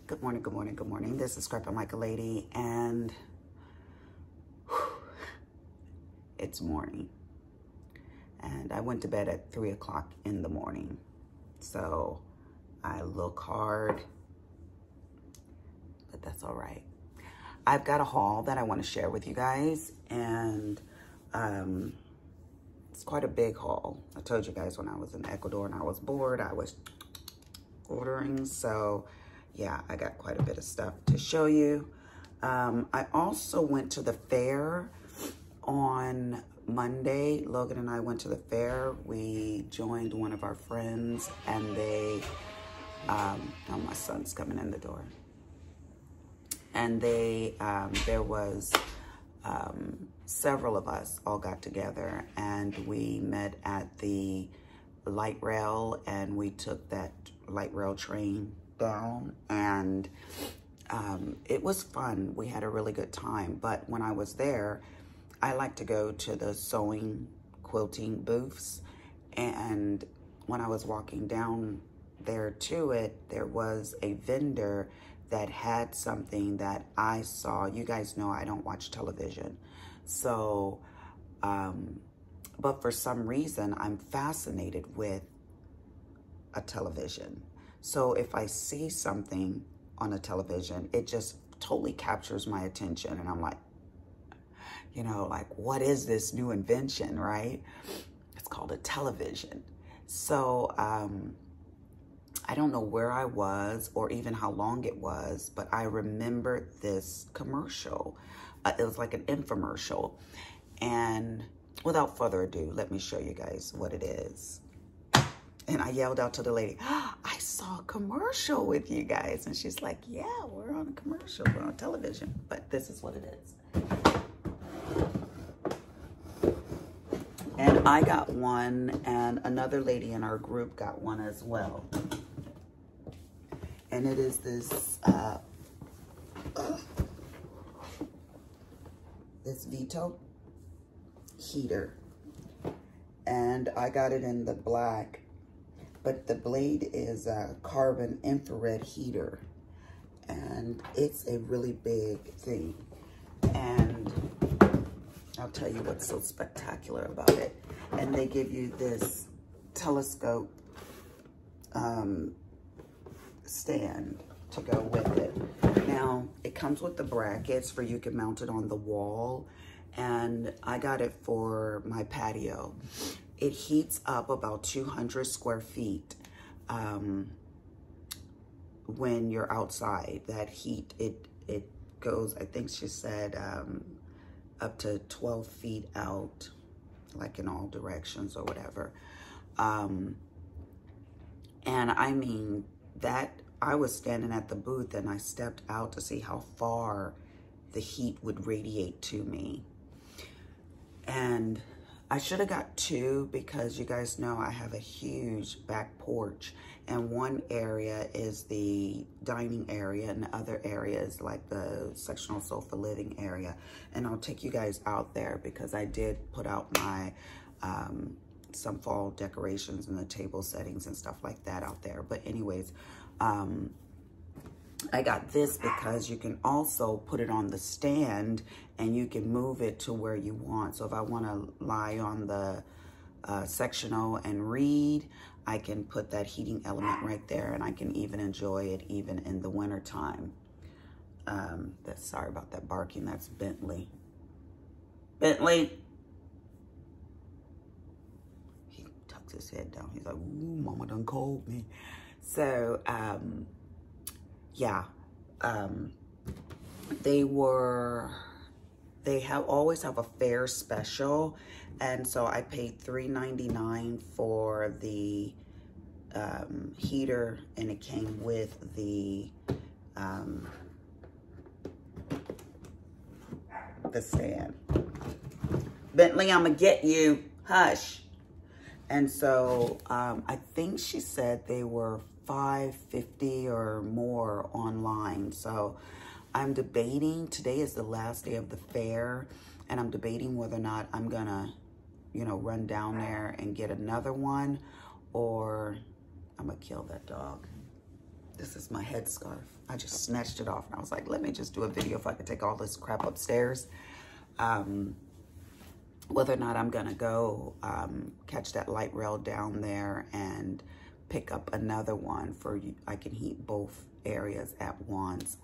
Good morning, good morning, good morning. This is Scraping Like a Lady, and it's morning. And I went to bed at 3 o'clock in the morning. So I look hard, but that's all right. I've got a haul that I want to share with you guys, and it's quite a big haul. I told you guys when I was in Ecuador and I was bored, I was ordering. So yeah, I got quite a bit of stuff to show you. I also went to the fair on Monday. Logan and I went to the fair. We joined one of our friends, and they, oh, my son's coming in the door. And they, there was several of us all got together, and we met at the light rail, and we took that light rail train down, and it was fun. We had a really good time. But when I was there, I like to go to the sewing, quilting booths, and when I was walking down there to it, there was a vendor that had something that I saw. You guys know I don't watch television. So, but for some reason, I'm fascinated with a television. So if I see something on a television, it just totally captures my attention. And I'm like, you know, like, what is this new invention, right? It's called a television. So I don't know where I was or even how long it was, but I remember this commercial. It was like an infomercial. And without further ado, let me show you guys what it is. And I yelled out to the lady, oh, I saw a commercial with you guys. And she's like, yeah, we're on a commercial, we're on television. But this is what it is. And I got one, and another lady in our group got one as well. And it is this, this Vito heater. And I got it in the black, but the blade is a carbon infrared heater. And it's a really big thing. And I'll tell you what's so spectacular about it. And they give you this telescope stand to go with it. Now, it comes with the brackets for you can mount it on the wall. And I got it for my patio. It heats up about 200 square feet when you're outside. That heat, it goes, I think she said, up to 12 feet out, like in all directions or whatever. And I mean, that, I was standing at the booth and I stepped out to see how far the heat would radiate to me. And I should have got two, because you guys know I have a huge back porch, and one area is the dining area and the other area is like the sectional sofa living area. And I'll take you guys out there because I did put out my some fall decorations and the table settings and stuff like that out there. But anyways, I got this because you can also put it on the stand and you can move it to where you want. So if I want to lie on the sectional and read, I can put that heating element right there, and I can even enjoy it even in the winter time. Sorry about that barking. That's Bentley. Bentley. He tucks his head down. He's like, ooh, mama done called me. So, yeah, they always have a fair special, and so I paid $3.99 for the heater, and it came with the stand. Bentley, I'm gonna get you. Hush. And so I think she said they were $5.50 or more online. So I'm debating, today is the last day of the fair, and I'm debating whether or not I'm gonna, you know, run down there and get another one, or I'm gonna kill that dog. This is my headscarf. I just snatched it off and I was like, let me just do a video if I could take all this crap upstairs. Whether or not I'm gonna go catch that light rail down there and pick up another one for you. I can heat both areas at once.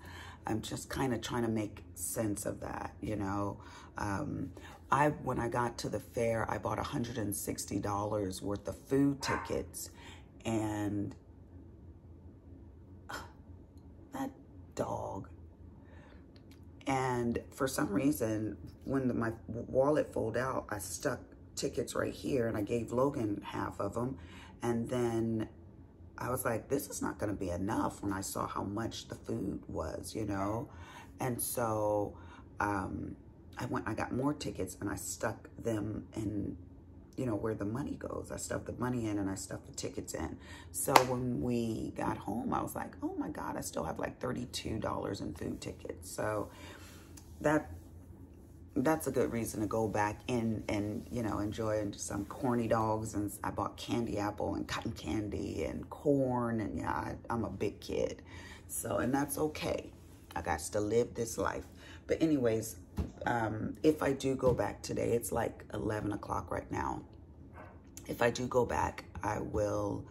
I'm just kind of trying to make sense of that, you know. When I got to the fair, I bought $160 worth of food tickets, and that dog. And for some reason, when my wallet folded out, I stuck tickets right here and I gave Logan half of them. And then I was like, this is not going to be enough when I saw how much the food was, you know? And so I got more tickets and I stuck them in, you know, where the money goes. I stuffed the money in and I stuffed the tickets in. So when we got home, I was like, oh my God, I still have like $32 in food tickets. So that's a good reason to go back in and, you know, enjoy some corny dogs. And I bought candy apple and cotton candy and corn. And yeah, I'm a big kid. So, and that's okay. I got to live this life. But anyways, if I do go back today, it's like 11 o'clock right now. If I do go back, I will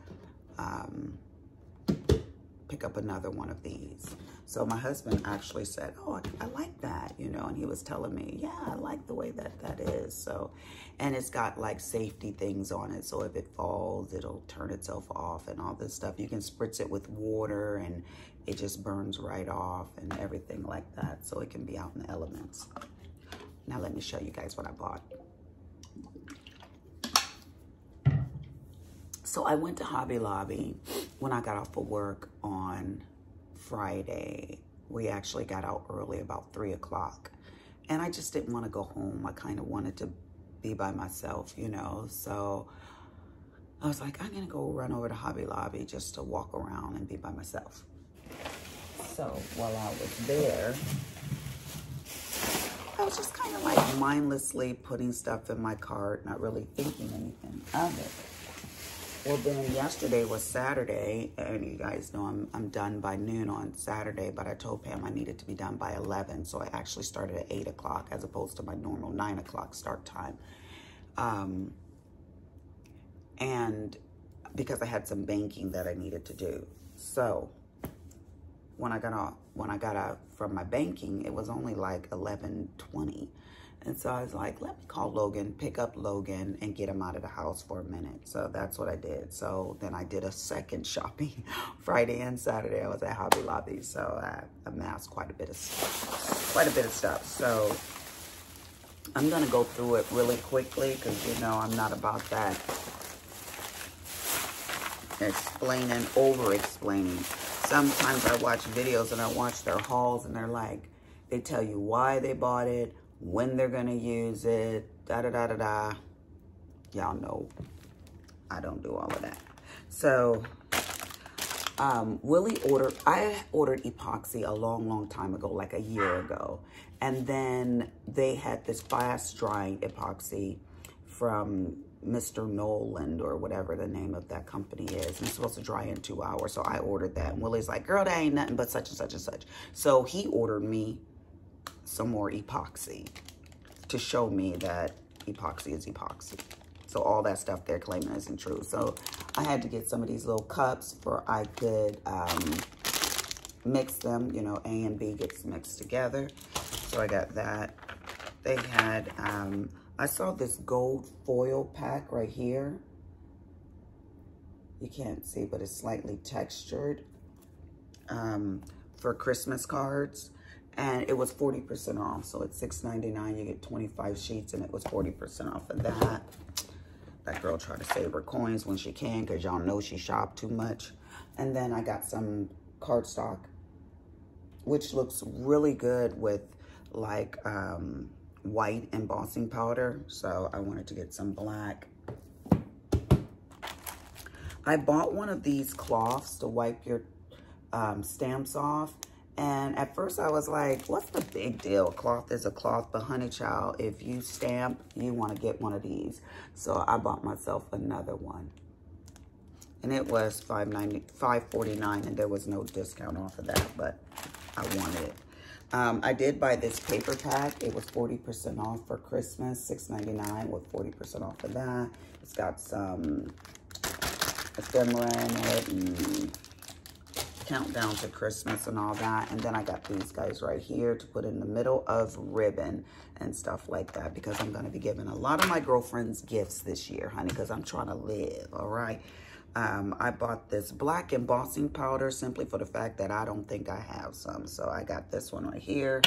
pick up another one of these. So my husband actually said, oh, I like that, you know, and he was telling me, yeah, I like the way that is. So, and it's got like safety things on it. So if it falls, it'll turn itself off and all this stuff. You can spritz it with water and it just burns right off and everything like that. So it can be out in the elements. Now let me show you guys what I bought. So I went to Hobby Lobby when I got off of work on Friday. We actually got out early, about 3 o'clock. And I just didn't want to go home. I kind of wanted to be by myself, you know. So I was like, I'm going to go run over to Hobby Lobby just to walk around and be by myself. So while I was there, I was just kind of like mindlessly putting stuff in my cart, not really thinking anything of it. Well, then yesterday was Saturday, and you guys know I'm done by noon on Saturday, but I told Pam I needed to be done by 11, so I actually started at 8 o'clock as opposed to my normal 9 o'clock start time. And because I had some banking that I needed to do. So when I got out from my banking, it was only like 11:20. And so I was like, let me call Logan, pick up Logan, and get him out of the house for a minute. So that's what I did. So then I did a second shopping. Friday and Saturday, I was at Hobby Lobby. So I amassed quite a bit of stuff. So I'm going to go through it really quickly because, you know, I'm not about that explaining, over-explaining. Sometimes I watch videos and I watch their hauls and they're like, they tell you why they bought it, when they're going to use it, da-da-da-da-da. Y'all know I don't do all of that. So, I ordered epoxy a long time ago, like a year ago. And then they had this fast drying epoxy from Mr. Noland or whatever the name of that company is. It's supposed to dry in 2 hours. So I ordered that. And Willie's like, girl, that ain't nothing but such and such and such. So he ordered me some more epoxy to show me that epoxy is epoxy. So all that stuff they're claiming isn't true. So I had to get some of these little cups where I could mix them. You know, A and B gets mixed together. So I got that. They had, I saw this gold foil pack right here. You can't see, but it's slightly textured for Christmas cards. And it was 40% off. So it's $6.99. You get 25 sheets, and it was 40% off of that. That girl tried to save her coins when she can, because y'all know she shopped too much. And then I got some cardstock, which looks really good with like white embossing powder. So I wanted to get some black. I bought one of these cloths to wipe your stamps off. And at first I was like, what's the big deal? Cloth is a cloth, but honey child, if you stamp, you want to get one of these. So I bought myself another one. And it was $5.49, and there was no discount off of that, but I wanted it. I did buy this paper pack. It was 40% off for Christmas, $6.99 with 40% off of that. It's got some ephemera in it and countdown to Christmas and all that. And then I got these guys right here to put in the middle of ribbon and stuff like that, because I'm going to be giving a lot of my girlfriends gifts this year, honey, because I'm trying to live, all right? I bought this black embossing powder simply for the fact that I don't think I have some. So I got this one right here.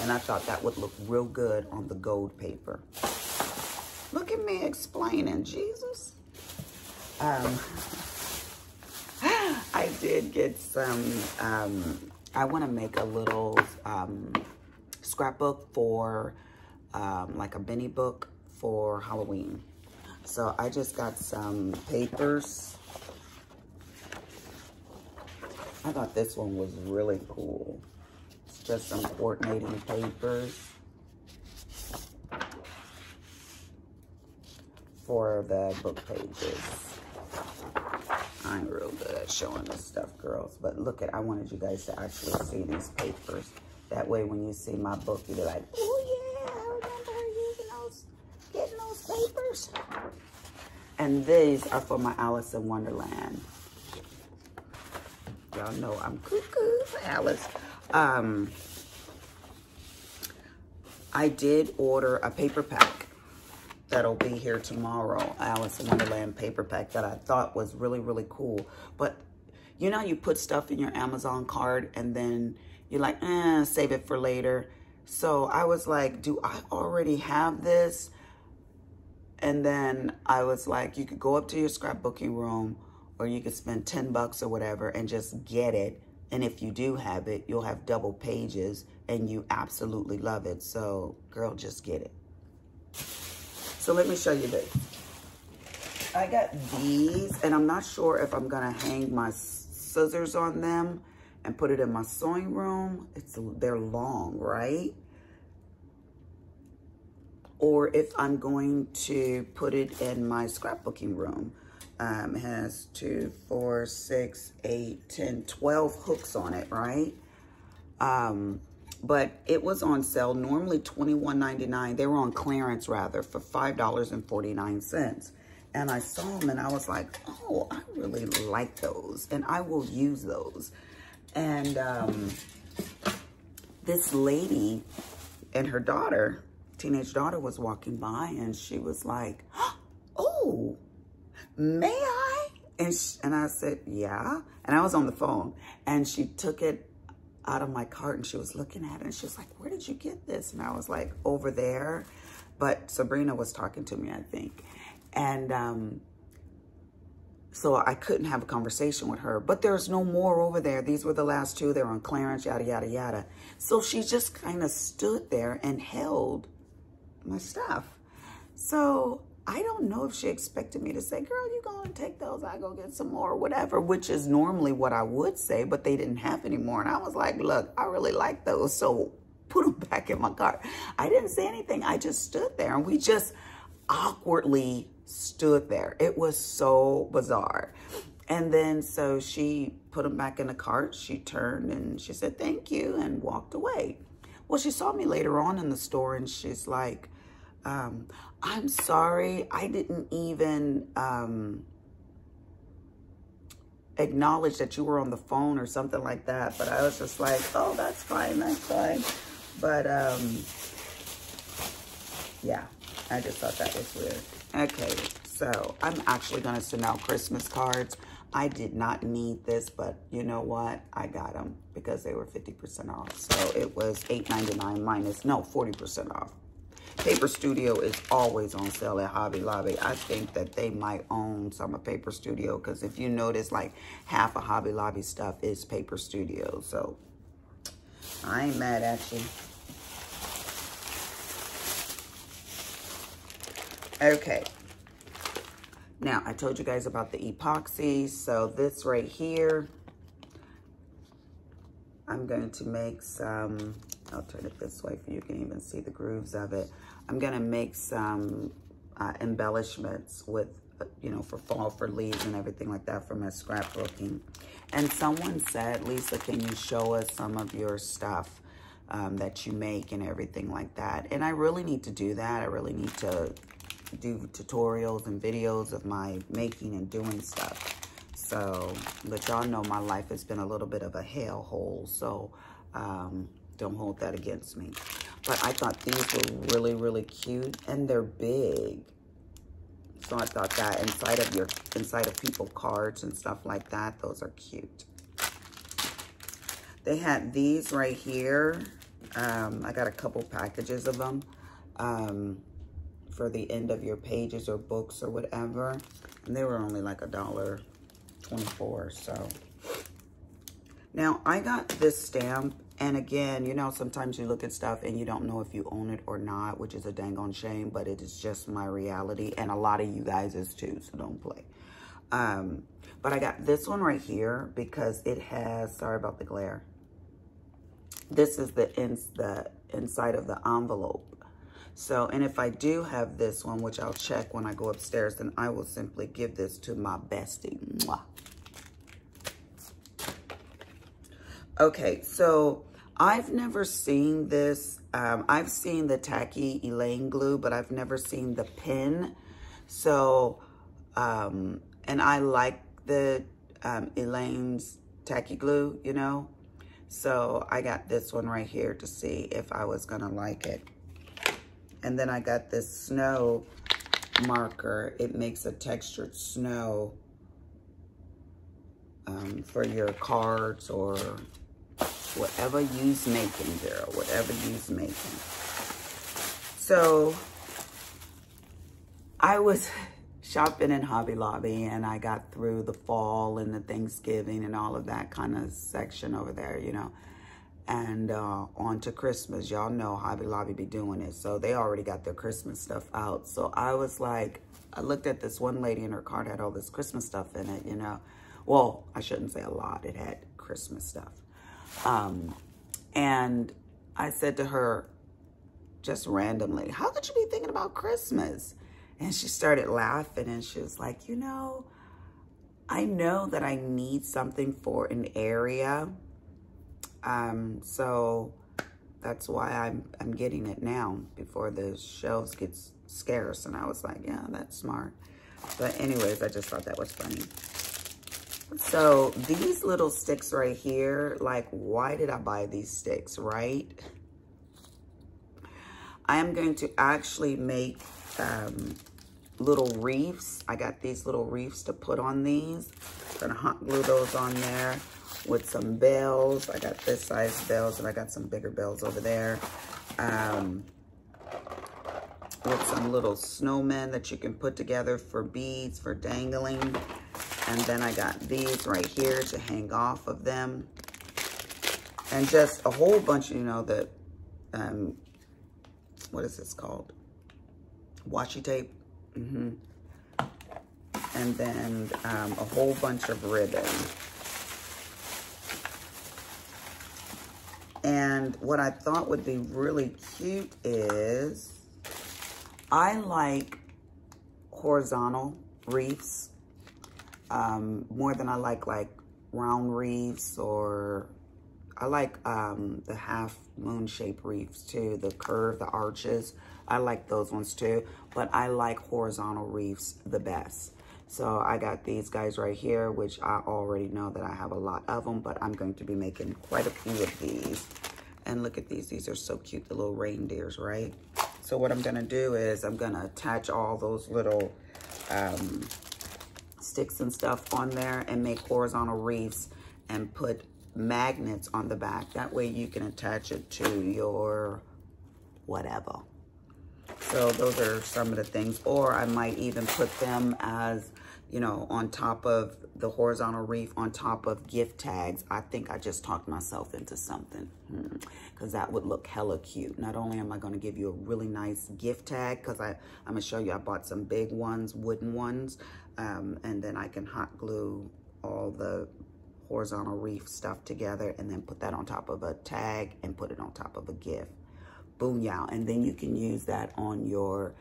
And I thought that would look real good on the gold paper. Look at me explaining, Jesus. I did get some, I want to make a little scrapbook for like a Benny book for Halloween. So I just got some papers. I thought this one was really cool. It's just some coordinating papers for the book pages. I ain't real good at showing this stuff, girls. But look at, I wanted you guys to actually see these papers. That way when you see my book, you'll be like, oh yeah, I remember her using those, getting those papers. And these are for my Alice in Wonderland. Y'all know I'm cuckoo for Alice. I did order a paper pack that'll be here tomorrow. Alice in Wonderland paper pack that I thought was really, really cool. But you know, you put stuff in your Amazon cart and then you're like, save it for later. So I was like, do I already have this? And then I was like, you could go up to your scrapbooking room, or you could spend 10 bucks or whatever and just get it. And if you do have it, you'll have double pages and you absolutely love it. So girl, just get it. So let me show you this. I got these, and I'm not sure if I'm gonna hang my scissors on them and put it in my sewing room. They're long, right? Or if I'm going to put it in my scrapbooking room. It has 2, 4, 6, 8, 10, 12 hooks on it, right? But it was on sale, normally $21.99. They were on clearance, rather, for $5.49. And I saw them and I was like, oh, I really like those. And I will use those. And this lady and her daughter, teenage daughter, was walking by and she was like, oh, may I? And I said, yeah. And I was on the phone and she took it out of my cart and she was looking at it and she was like, where did you get this? And I was like, over there. But Sabrina was talking to me, I think. And so I couldn't have a conversation with her, but there's no more over there. These were the last 2. They're on clearance, yada, yada, yada. So she just kind of stood there and held my stuff. So I don't know if she expected me to say, girl, you go and take those, I go get some more, or whatever, which is normally what I would say, but they didn't have any more. And I was like, look, I really like those, so put them back in my cart. I didn't say anything. I just stood there and we just awkwardly stood there. It was so bizarre. And then so she put them back in the cart. She turned and she said, thank you, and walked away. Well, she saw me later on in the store and she's like, I'm sorry, I didn't even acknowledge that you were on the phone or something like that. But I was just like, oh, that's fine, that's fine. But yeah, I just thought that was weird. Okay, so I'm actually gonna send out Christmas cards. I did not need this, but you know what? I got them because they were 50% off. So it was $8.99 minus, no, 40% off. Paper Studio is always on sale at Hobby Lobby. I think that they might own some of Paper Studio because if you notice, like half of Hobby Lobby stuff is Paper Studio. So I ain't mad at you. Okay. Now, I told you guys about the epoxy. So this right here, I'm going to make some, I'll turn it this way so you can even see the grooves of it. I'm gonna make some embellishments with you know, for fall, for leaves and everything like that for my scrapbooking. And someone said, Lisa, can you show us some of your stuff that you make and everything like that? And I really need to do that. I really need to do tutorials and videos of my making and doing stuff. So, but y'all know my life has been a little bit of a hellhole. So, don't hold that against me. But I thought these were really, really cute, and they're big. So I thought that inside of people cards and stuff like that, those are cute. They had these right here. I got a couple packages of them for the end of your pages or books or whatever. And they were only like $1.24. So now I got this stamp. And again, you know, sometimes you look at stuff and you don't know if you own it or not, which is a dang on shame, but it is just my reality. And a lot of you guys is too, so don't play. But I got this one right here because it has, sorry about the glare. This is the inside of the envelope. So, and if I do have this one, which I'll check when I go upstairs, then I will simply give this to my bestie. Mwah. Okay, so I've never seen this. I've seen the tacky Elaine glue, but I've never seen the pen. So, and I like the Elaine's tacky glue, you know. So I got this one right here to see if I was gonna like it. And then I got this snow marker. It makes a textured snow for your cards or whatever you's making, girl, whatever you's making. So I was shopping in Hobby Lobby and I got through the fall and the Thanksgiving and all of that kind of section over there, you know, and on to Christmas. Y'all know Hobby Lobby be doing it. So they already got their Christmas stuff out. So I was like, I looked at this one lady and her cart had all this Christmas stuff in it, you know. Well, I shouldn't say a lot. It had Christmas stuff. And I said to her, just randomly, how could you be thinking about Christmas? And she started laughing and she was like, you know, I know that I need something for an area. So that's why I'm getting it now before the shelves get scarce. And I was like, yeah, that's smart. But anyways, I just thought that was funny. So these little sticks right here, like, why did I buy these sticks, right? I am going to actually make little reefs. I got these little reefs to put on these. I'm gonna hot glue those on there with some bells. I got this size bells and I got some bigger bells over there. With some little snowmen that you can put together for beads, for dangling. And then I got these right here to hang off of them. And just a whole bunch, you know, the, what is this called? Washi tape. And then a whole bunch of ribbon. And what I thought would be really cute is I like horizontal wreaths. More than I like round wreaths, or I like the half moon shape wreaths too, the curve, the arches. I like those ones too, but I like horizontal wreaths the best. So I got these guys right here, which I already know that I have a lot of them, but I'm going to be making quite a few of these. And look at these. These are so cute, the little reindeers, right? So what I'm going to do is I'm going to attach all those little sticks and stuff on there and make horizontal wreaths and put magnets on the back. That way you can attach it to your whatever. So those are some of the things. Or I might even put them as, you know, on top of the horizontal wreath, on top of gift tags. I think I just talked myself into something because that would look hella cute. Not only am I going to give you a really nice gift tag, because I'm going to show you I bought some big ones, wooden ones, and then I can hot glue all the horizontal wreath stuff together and then put that on top of a tag and put it on top of a gift. Boom, y'all. And then you can use that on your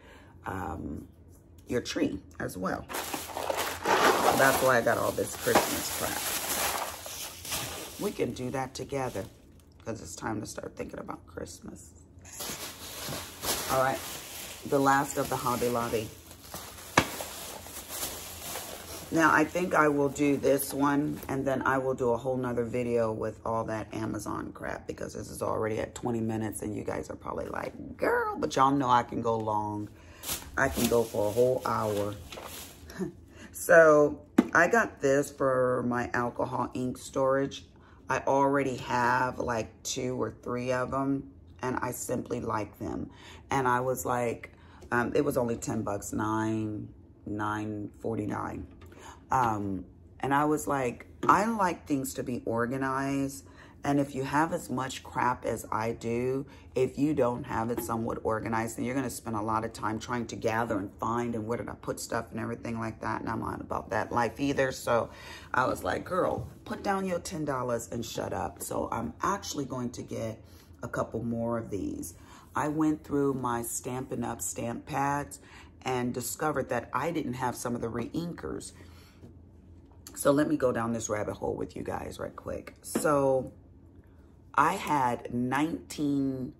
your tree as well. So that's why I got all this Christmas crap. We can do that together because it's time to start thinking about Christmas. All right, the last of the Hobby Lobby. Now, I think I will do this one, and then I will do a whole nother video with all that Amazon crap, because this is already at 20 minutes, and you guys are probably like, girl, but y'all know I can go long. I can go for a whole hour. So, I got this for my alcohol ink storage. I already have like 2 or 3 of them, and I simply like them. And I was like, it was only 10 bucks, $9.49. And I was like, I like things to be organized. And if you have as much crap as I do, if you don't have it somewhat organized, then you're going to spend a lot of time trying to gather and find and where did I put stuff and everything like that. And I'm not about that life either. So I was like, girl, put down your $10 and shut up. So I'm actually going to get a couple more of these. I went through my Stampin' Up! Stamp pads and discovered that I didn't have some of the re-inkers. So let me go down this rabbit hole with you guys right quick. So I had 19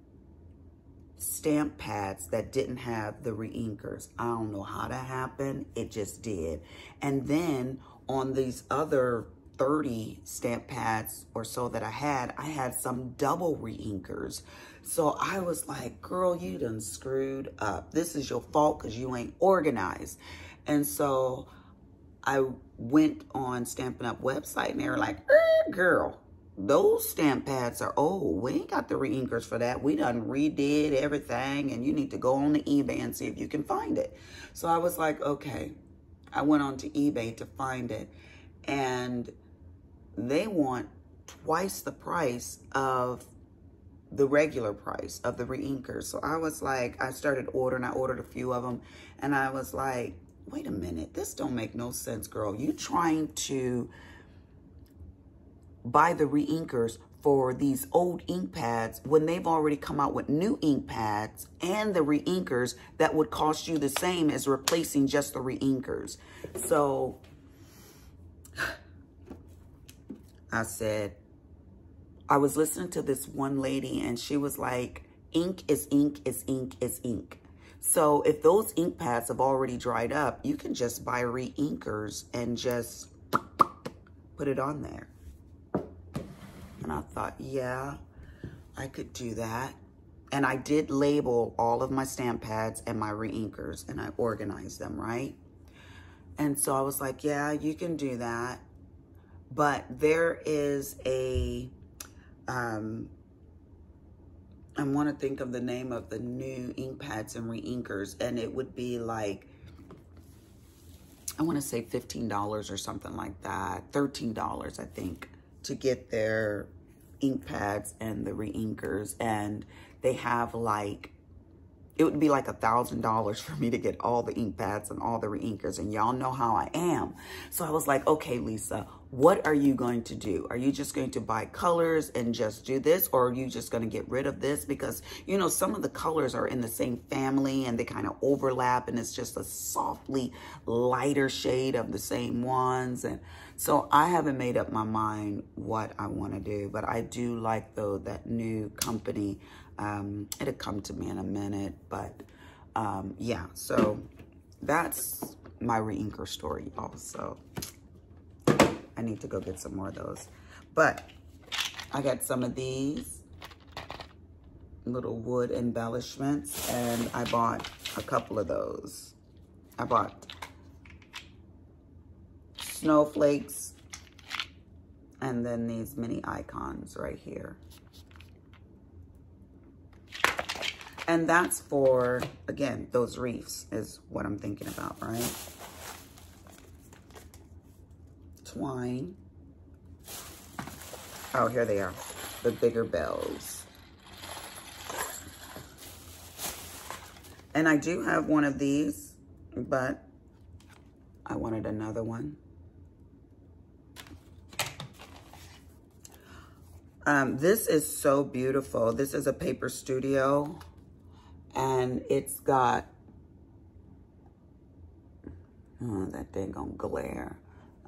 stamp pads that didn't have the re-inkers. I don't know how that happened. It just did. And then on these other 30 stamp pads or so that I had some double re-inkers. So I was like, girl, you done screwed up. This is your fault because you ain't organized. And so I went on Stampin' Up! Website and they were like, girl, those stamp pads are old. We ain't got the re-inkers for that. We done redid everything and you need to go on to eBay and see if you can find it. So I was like, okay. I went on to eBay to find it and they want twice the price of the regular price of the re-inkers. So I was like, I started ordering. I ordered a few of them and I was like, wait a minute, this don't make no sense, girl. You trying to buy the re-inkers for these old ink pads when they've already come out with new ink pads and the re-inkers that would cost you the same as replacing just the re-inkers. So I said, I was listening to this one lady and she was like, ink is ink is ink is ink. So if those ink pads have already dried up, you can just buy re-inkers and just put it on there. And I thought, yeah, I could do that. And I did label all of my stamp pads and my re-inkers and I organized them, right? And so I was like, yeah, you can do that. But there is a, I want to think of the name of the new ink pads and re-inkers, and it would be like, I want to say $15 or something like that, $13, I think, to get their ink pads and the re-inkers. And they have like, it would be like $1,000 for me to get all the ink pads and all the re-inkers, and y'all know how I am. So I was like, okay, Lisa, what are you going to do? Are you just going to buy colors and just do this, or are you just going to get rid of this? Because, you know, some of the colors are in the same family and they kind of overlap and it's just a softly lighter shade of the same ones. And so I haven't made up my mind what I want to do, but I do like, though, that new company. It'll come to me in a minute, but yeah, so that's my re-inker story also. I need to go get some more of those. But I got some of these little wood embellishments, and I bought a couple of those. I bought snowflakes and then these mini icons right here. And that's for, again, those reefs is what I'm thinking about, right? Twine. Oh, here they are, the bigger bells. And I do have one of these, but I wanted another one. This is so beautiful. This is a Paper Studio, and it's got Oh, that dang gonna glare.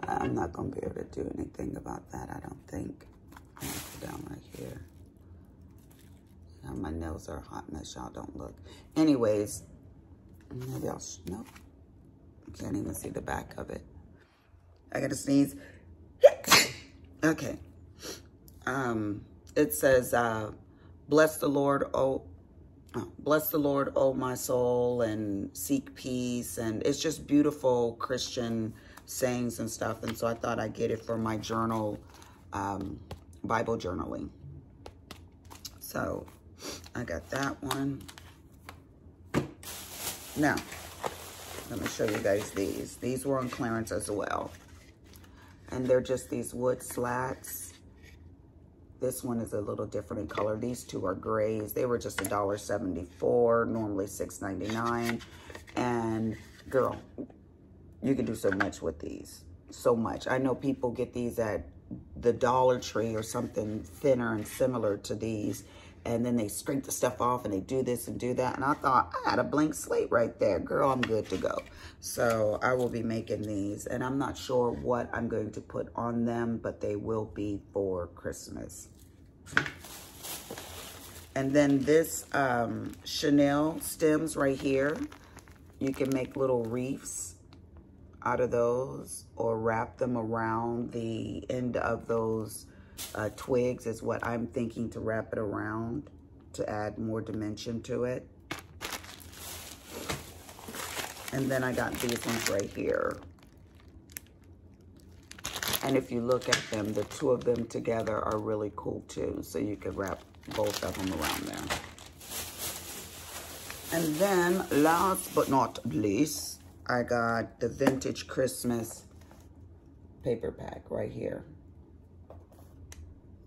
I'm not gonna be able to do anything about that, I don't think. I'm gonna put down right here. Now my nails are a hot mess, y'all don't look. Anyways, maybe I'll, nope. Can't even see the back of it. I gotta sneeze. Okay. It says, bless the Lord, oh my soul, and seek peace. And it's just beautiful Christian sayings and stuff. And so I thought I'd get it for my journal, Bible journaling. So I got that one. Now, let me show you guys these. These were on clearance as well. And they're just these wood slats. This one is a little different in color. These two are grays. They were just $1.74, normally $6.99. And girl, you can do so much with these. So much. I know people get these at the Dollar Tree or something thinner and similar to these. And then they scrape the stuff off and they do this and do that. And I thought, I had a blank slate right there. Girl, I'm good to go. So I will be making these. And I'm not sure what I'm going to put on them, but they will be for Christmas. And then this Chanel stems right here. You can make little wreaths out of those or wrap them around the end of those twigs is what I'm thinking to wrap it around to add more dimension to it. And then I got these ones right here. And if you look at them, the two of them together are really cool too. So you could wrap both of them around there. And then last but not least, I got the Vintage Christmas paper pack right here.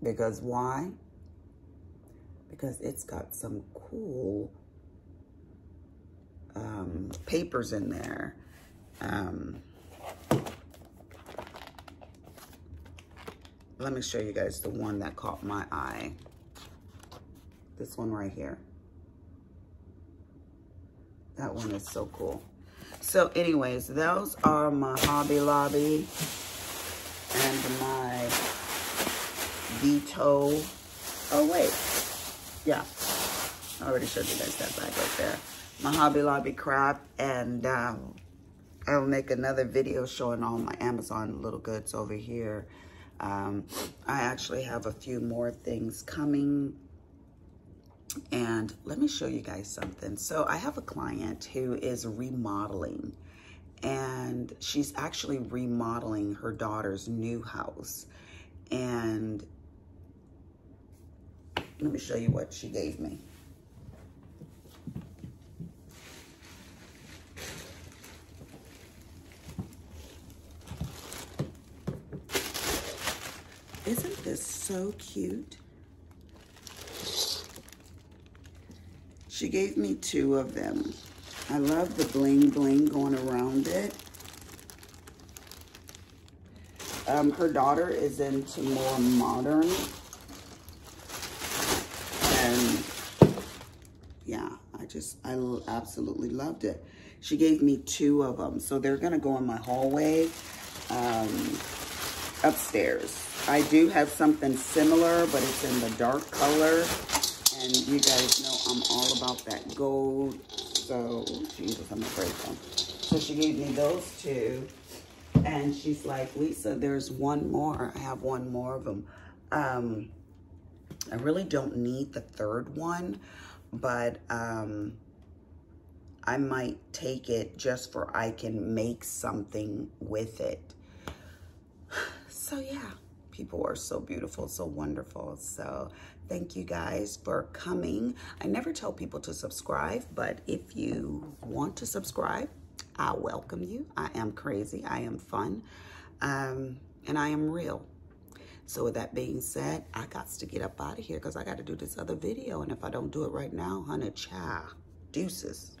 Because why? Because it's got some cool papers in there. Let me show you guys the one that caught my eye. This one right here. That one is so cool. So anyways, those are my Hobby Lobby and my Vito. Oh wait, yeah, I already showed you guys that bag right there. My Hobby Lobby crap, and I'll make another video showing all my Amazon little goods over here. I actually have a few more things coming, and let me show you guys something. So I have a client who is remodeling, and she's actually remodeling her daughter's new house. And let me show you what she gave me. Isn't this so cute? She gave me two of them. I love the bling bling going around it. Her daughter is into more modern. And yeah, I absolutely loved it. She gave me two of them. So they're gonna go in my hallway upstairs. I do have something similar, but it's in the dark color. And you guys know I'm all about that gold. So, Jesus, I'm afraid so. So she gave me those two. And she's like, Lisa, there's one more. I have one more of them. I really don't need the third one, but I might take it just for I can make something with it. So yeah, people are so beautiful, so wonderful. So thank you guys for coming. I never tell people to subscribe, but if you want to subscribe, I welcome you. I am crazy, I am fun, and I am real. So with that being said, I got to get up out of here because I got to do this other video. And if I don't do it right now, honey, child, deuces.